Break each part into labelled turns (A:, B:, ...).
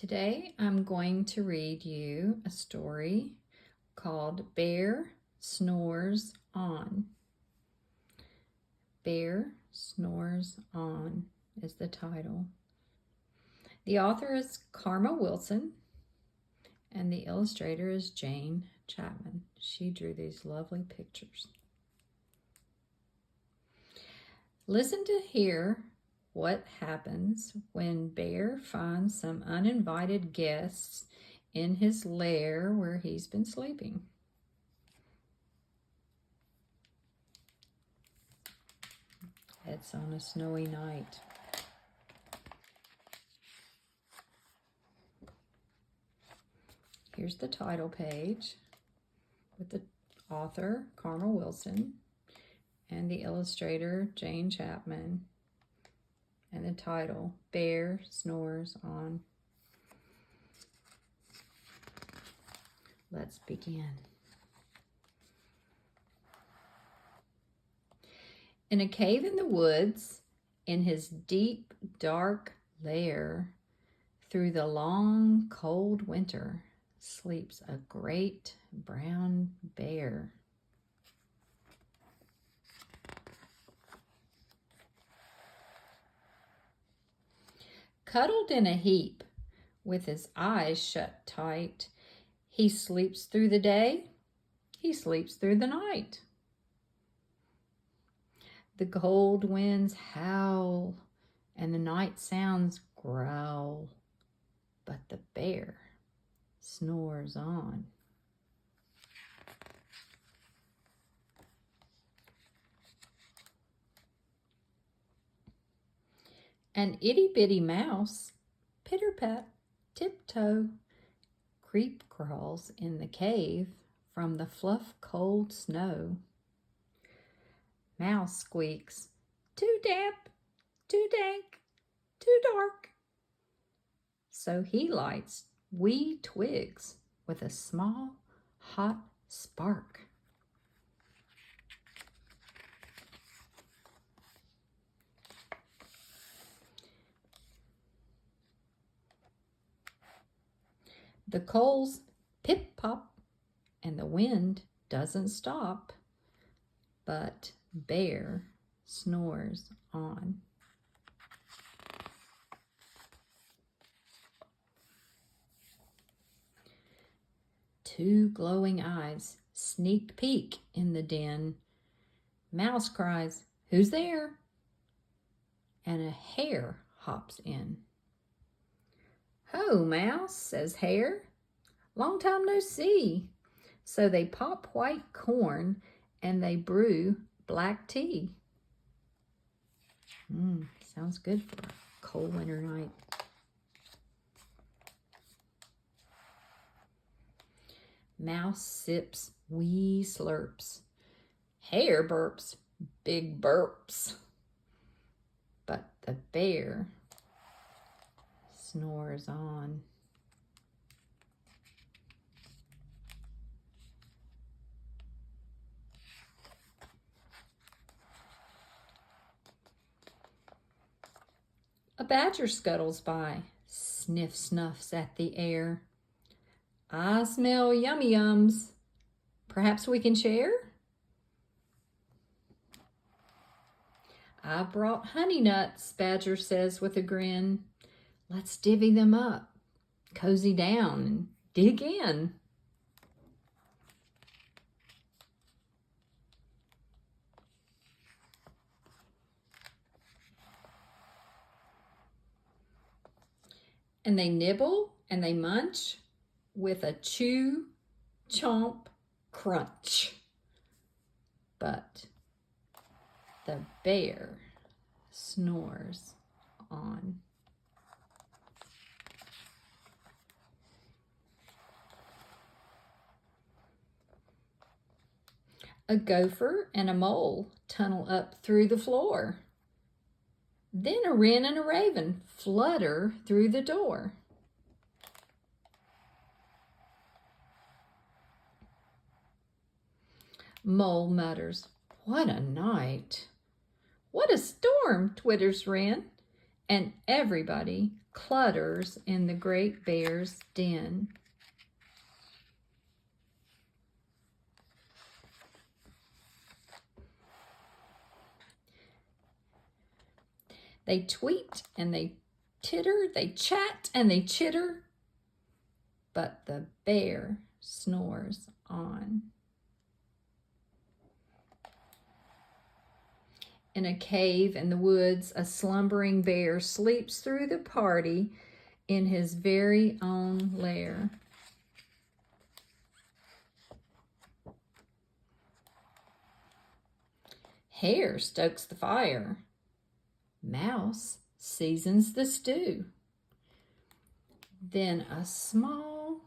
A: Today I'm going to read you a story called Bear Snores On. Bear Snores On is the title. The author is Karma Wilson and the illustrator is Jane Chapman. She drew these lovely pictures. Listen to hear what happens when Bear finds some uninvited guests in his lair where he's been sleeping. It's on a snowy night. Here's the title page with the author, Karma Wilson, and the illustrator, Jane Chapman, and the title, Bear Snores On. Let's begin. In a cave in the woods, in his deep, dark lair, through the long, cold winter, sleeps a great brown bear. Cuddled in a heap, with his eyes shut tight, he sleeps through the day, he sleeps through the night. The cold winds howl, and the night sounds growl, but the bear snores on. An itty-bitty mouse, pitter-pat, tiptoe, creep crawls in the cave from the fluff cold snow. Mouse squeaks, too damp, too dank, too dark. So he lights wee twigs with a small, hot spark. The coals pip-pop and the wind doesn't stop, but Bear snores on. Two glowing eyes sneak peek in the den. Mouse cries, "Who's there?" And a hare hops in. "Ho, Mouse," says Hare. "Long time no see." So they pop white corn and they brew black tea. Sounds good for a cold winter night. Mouse sips wee slurps. Hare burps big burps. But the bear snores on. A badger scuttles by, sniff snuffs at the air. "I smell yummy yums. Perhaps we can share?" "I brought honey nuts," Badger says with a grin. "Let's divvy them up, cozy down, and dig in." And they nibble and they munch with a chew, chomp, crunch. But the bear snores on. A gopher and a mole tunnel up through the floor. Then a wren and a raven flutter through the door. Mole mutters, "What a night." "What a storm," twitters Wren, and everybody clutters in the great bear's den. They tweet and they titter, they chat and they chitter, but the bear snores on. In a cave in the woods, a slumbering bear sleeps through the party in his very own lair. Hare stokes the fire. Mouse seasons the stew. Then a small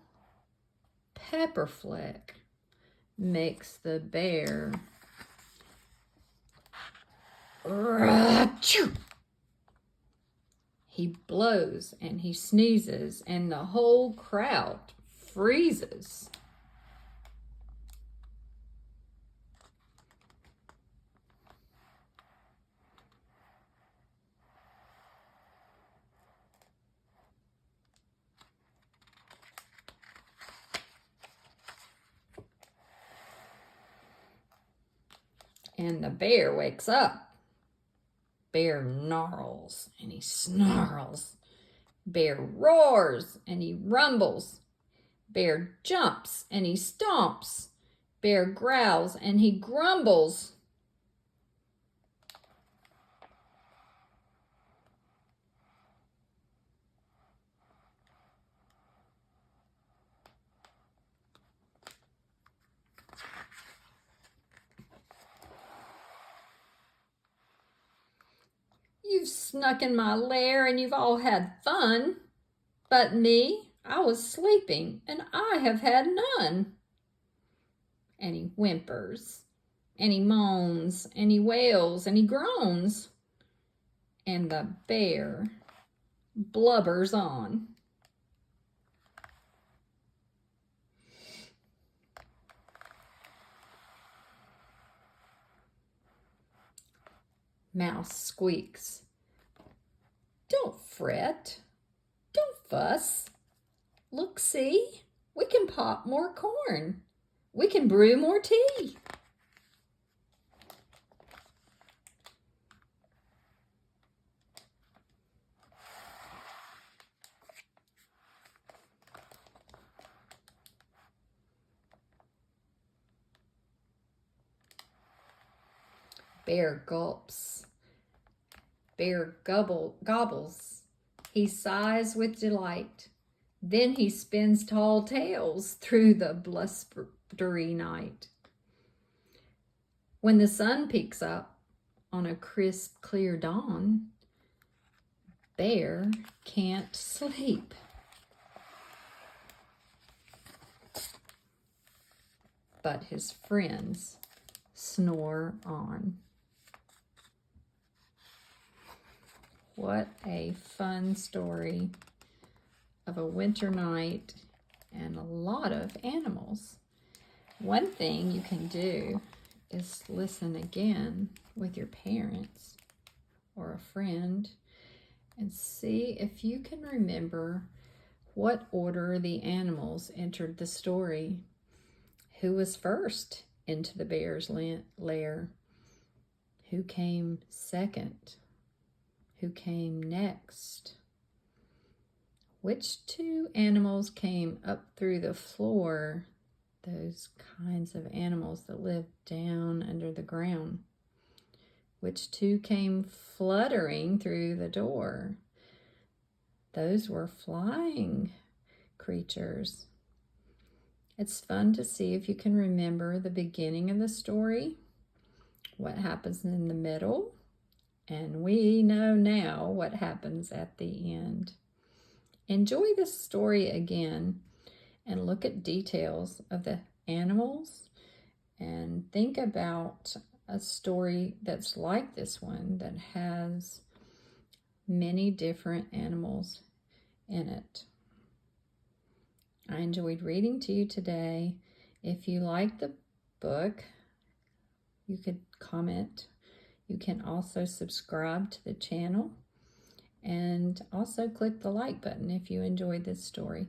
A: pepper fleck makes the bear achoo. He blows and he sneezes and the whole crowd freezes. And the bear wakes up. Bear gnarls and he snarls. Bear roars and he rumbles. Bear jumps and he stomps. Bear growls and he grumbles. You've snuck in my lair and you've all had fun. But me, I was sleeping and I have had none. And he whimpers, and he moans, and he wails, and he groans. And the bear blubbers on. Mouse squeaks. Don't fret. Don't fuss. Look, see, we can pop more corn. We can brew more tea. Bear gulps. Bear gobbles. He sighs with delight. Then he spins tall tales through the blustery night. When the sun peeks up on a crisp, clear dawn, Bear can't sleep. But his friends snore on. What a fun story of a winter night and a lot of animals. One thing you can do is listen again with your parents or a friend and see if you can remember what order the animals entered the story. Who was first into the bear's lair? Who came second? Who came next? Which two animals came up through the floor? Those kinds of animals that live down under the ground. Which two came fluttering through the door? Those were flying creatures. It's fun to see if you can remember the beginning of the story, what happens in the middle, and we know now what happens at the end. Enjoy this story again and look at details of the animals and think about a story that's like this one that has many different animals in it. I enjoyed reading to you today. If you like the book, you could comment. You can also subscribe to the channel And also click the like button if you enjoyed this story.